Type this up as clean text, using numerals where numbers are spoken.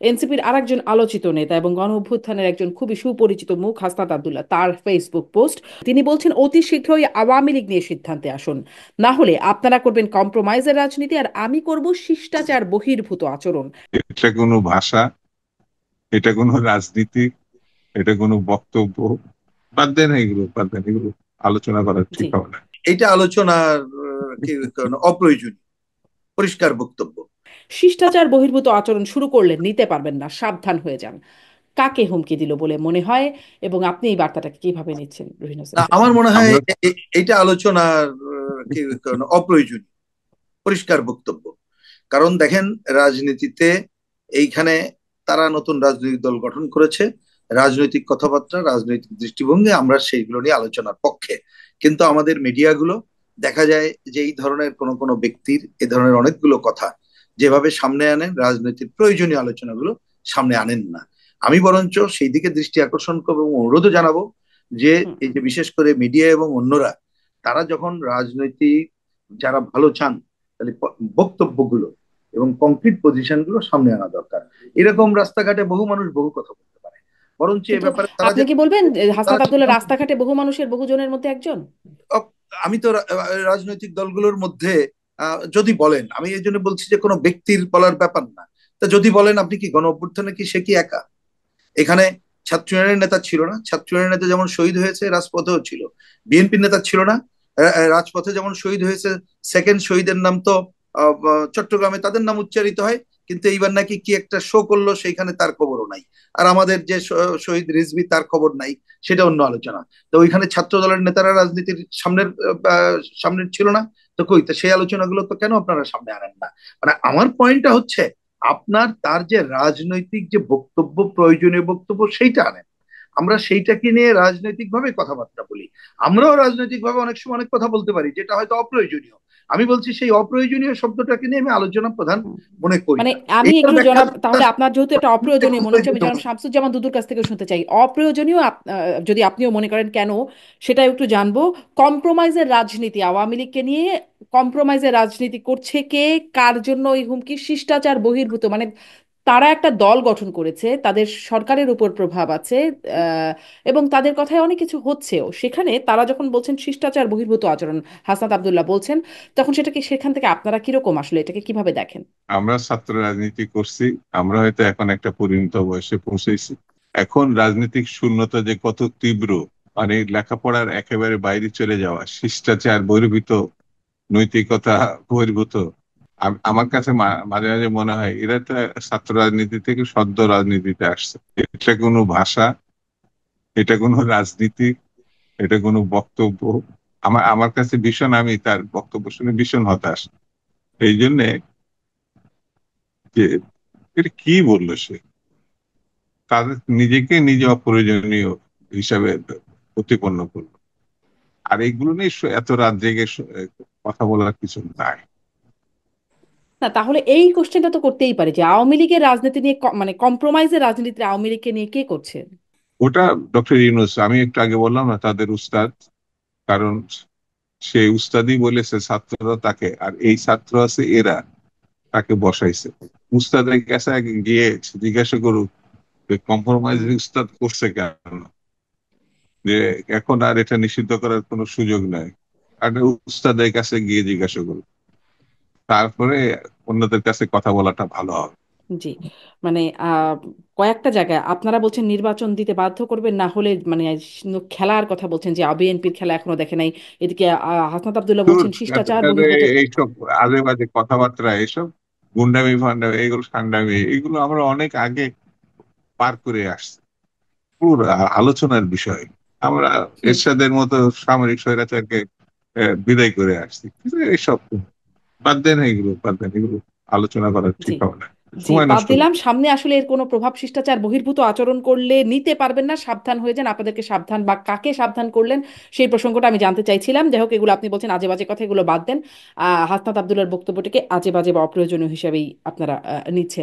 এনসিপির আরেকজন আলোচিত নেতা এবং গণ অভ্যুত্থানের একজন খুবই সুপরিচিত মুখ হাসনাত আব্দুল্লাহ, তার ফেসবুক পোস্ট, তিনি বলছেন অতি শীঘ্রই আওয়ামী লীগ নিয়ে সিদ্ধান্তে আসুন, না হলে আপনারা করবেন কম্প্রোমাইজের রাজনীতি আর আমি করব শিষ্টাচার বহির্ভূত আচরণ। এটা কোনো ভাষা, এটা কোনো রাজনীতি, এটা কোনো বক্তব্য? বাদ দেন এগুলো, বাদ দেন এগুলো, আলোচনা করা জি। ঠিক হবে না। এটা আলোচনার কি অপ্রয়োজনীয় পরিষ্কার বক্তব্য। শিষ্টাচার বহির্ভূত আচরণ শুরু করলে নিতে পারবেন না, সাবধান হয়ে যান। কাকে হুমকি দিল বলে মনে হয় এবং আপনি এই বার্তাটাকে কিভাবে নিচ্ছেন, রহিন হোসেন? না, আমার মনে হয় আমরা এটা আলোচনার কি অপ্রয়োজনীয় পরিষ্কার বক্তব্য। কারণ দেখেন, রাজনীতিতে এইখানে তারা নতুন রাজনৈতিক দল গঠন করেছে, রাজনৈতিক কথাবার্তা, রাজনৈতিক দৃষ্টিভঙ্গি, আমরা সেইগুলো নিয়ে আলোচনার পক্ষে। কিন্তু আমাদের মিডিয়াগুলো দেখা যায় যে এই ধরনের কোন কোন ব্যক্তির এ ধরনের অনেকগুলো কথা যেভাবে সামনে আনেন, রাজনৈতিক প্রয়োজনীয় আলোচনাগুলো সামনে আনেন না। আমি বরঞ্চ সেই দিকে দৃষ্টি আকর্ষণ করবো এবং অনুরোধও জানাবো যে হুম। এই যে বিশেষ করে মিডিয়া এবং অন্যরা, তারা যখন রাজনৈতিক যারা ভালো চান, তাহলে বক্তব্যগুলো এবং কংক্রিট পজিশন গুলো সামনে আনা দরকার। এরকম রাস্তাঘাটে বহু মানুষ বহু কথা বলতে পারে, বরঞ্চ এ কিন্তু ব্যাপারে তারা আপনি যে কি বলবেন তারা হাসনাত আব্দুল্লাহ রাস্তাঘাটে বহু মানুষের বহুজনের মধ্যে একজন? আমি তো রাজনৈতিক দলগুলোর মধ্যে যদি বলেন, আমি এই জন্য বলছি যে কোনো ব্যক্তির বলার ব্যাপার না। তা যদি বলেন আপনি কি গণ অভ্যুত্থানে কি সে কি একা? এখানে ছাত্র ইউনিয়নের নেতা ছিল না? ছাত্র ইউনিয়নের নেতা যেমন শহীদ হয়েছে, রাজপথেও ছিল। বিএনপির নেতা ছিল না? রাজপথে যেমন শহীদ হয়েছে, সেকেন্ড শহীদের নাম তো চট্টগ্রামে তাদের নাম উচ্চারিত হয়, কিন্তু এইবার নাকি কি একটা শো করলো, সেইখানে তার খবরও নাই। আর আমাদের যে শহীদ রিজভী, তার খবর নাই, সেটা অন্য আলোচনা। তো ওইখানে ছাত্র দলের নেতারা রাজনীতির সামনের ছিল না? তো কই, তো সেই আলোচনাগুলো তো কেন আপনারা সামনে আনেন না? মানে আমার পয়েন্টটা হচ্ছে, আপনার তার যে রাজনৈতিক যে বক্তব্য, প্রয়োজনীয় বক্তব্য, সেইটা আনেন। আমরা সেইটাকে নিয়ে রাজনৈতিক ভাবে কথাবার্তা বলি। আমরাও রাজনৈতিক ভাবে অনেক সময় অনেক কথা বলতে পারি যেটা হয়তো অপ্রয়োজনীয়। আমি বলছি সেই অপ্রয়োজনীয় শব্দটাকে নিয়ে আমি আলোচনা প্রধান হুম। মনে করি মানে না। আমি এইটার একটু ব্যাখ্যা জনাব, তাহলে আপনার যেহেতু এটা অপ্রয়োজনীয় মনে হচ্ছে, আমি প্রয়োজন জনাব হয়। শামসুজ্জামান দুদুর কাছ থেকে শুনতে চাই অপ্রয়োজনীয় যদি আপনিও মনে করেন কেন, সেটা একটু জানবো। কম্প্রোমাইজের রাজনীতি আওয়ামী লীগকে নিয়ে, কম্প্রোমাইজের রাজনীতি করছে কে, কার জন্য এই হুমকি? শিষ্টাচার বহির্ভূত মানে তারা একটা দল গঠন করেছে, তাদের সরকারের উপর প্রভাব আছে, আহ, এবং তাদের কথায় অনেক কিছু হচ্ছেও, সেখানে তারা যখন বলছেন শিষ্টাচার বহির্ভূত আচরণ, হাসনাত আব্দুল্লাহ বলছেন, তখন সেটাকে সেখান থেকে আপনারা কিরকম আসলে এটাকে কিভাবে দেখেন? আমরা ছাত্র রাজনীতি করছি, আমরা হয়তো এখন একটা পরিণত বয়সে পৌঁছেছি। এখন রাজনৈতিক শূন্যতা যে কত তীব্র, মানে লেখাপড়ার একেবারে বাইরে চলে যাওয়া, শিষ্টাচার বহির্ভূত, নৈতিকতা বহির্ভূত। আমার কাছে মাঝে মাঝে মনে হয় এরা তো ছাত্র রাজনীতি থেকে সদ্য রাজনীতিতে আসছে। এটা কোনো ভাষা, এটা কোনো রাজনীতি, এটা কোনো বক্তব্য? আমার আমার কাছে ভীষণ, আমি তার বক্তব্য শুনে ভীষণ হতাশ। এই জন্যে যে এটা কি বললো সে, তাদের নিজেকে নিজে অপ্রয়োজনীয় হিসাবে প্রতিপন্ন করলো। আর এইগুলো নিয়ে এত রাত জেগে কথা বলার কিছু নাই। না, তাহলে এই কোশ্চেনটা তো করতেই পারে যে আওয়ামী লীগের রাজনীতি নিয়ে মানে কম্প্রোমাইজের রাজনীতি আওয়ামী লীগকে নিয়ে কে করছে? ওটা ডক্টর ইউনূস, আমি একটু আগে বললাম না, তাদের উস্তাদ। কারণ সেই উস্তাদই বলেছে ছাত্ররা তাকে, আর এই ছাত্র আছে এরা তাকে বসাইছে। উস্তাদের কাছে আগে গিয়ে জিজ্ঞাসা করুক কম্প্রোমাইজ উস্তাদ করছে কেন, যে এখন আর এটা নিষিদ্ধ করার কোনো সুযোগ নাই। আর উস্তাদের কাছে গিয়ে জিজ্ঞাসা করুক, তারপরে অন্যদের কাছে কথা বলাটা ভালো হবে। জি। মানে কয়েকটা জায়গায় আপনারা বলছেন নির্বাচন দিতে বাধ্য করবেন, না হলে মানে খেলার কথা বলছেন যে বিএনপির খেলা এখনো দেখে নাই, এদিকে হাসনাত আব্দুল্লাহ দূর, বলছেন শিষ্টাচার একেবারে বহির্ভূত। এইসব আজে বাজে কথাবার্তা, এইসব গুন্ডামি ফান্ডামি, এইগুলো সান্ডামি, এগুলো আমরা অনেক আগে পার করে আসছি। পুরো আলোচনার বিষয়। আমরা হুম। এরশাদের মতো সামরিক স্বৈরাচারকে বিদায় করে আসছি, কিন্তু এইসব বাদ দেন, এগুলো বাদ দেন, এগুলো আলোচনা করা জি। ঠিক হবে না, জি, সময় বাদ নষ্ট দিলাম, করবে। সামনে আসলে এর কোনো প্রভাব শিষ্টাচার বহির্ভূত আচরণ করলে নিতে পারবেন না, সাবধান হয়ে যান। আপনাদেরকে সাবধান বা কাকে সাবধান করলেন সেই প্রসঙ্গটা আমি জানতে চাইছিলাম। যাই হোক, এগুলো আপনি বলছেন আজে বাজে কথা, এগুলো বাদ দেন। হাসনাত আব্দুল্লাহর বক্তব্যটিকে আজে বাজে বা অপ্রয়োজনীয় হিসেবেই আপনারা নিচ্ছেন।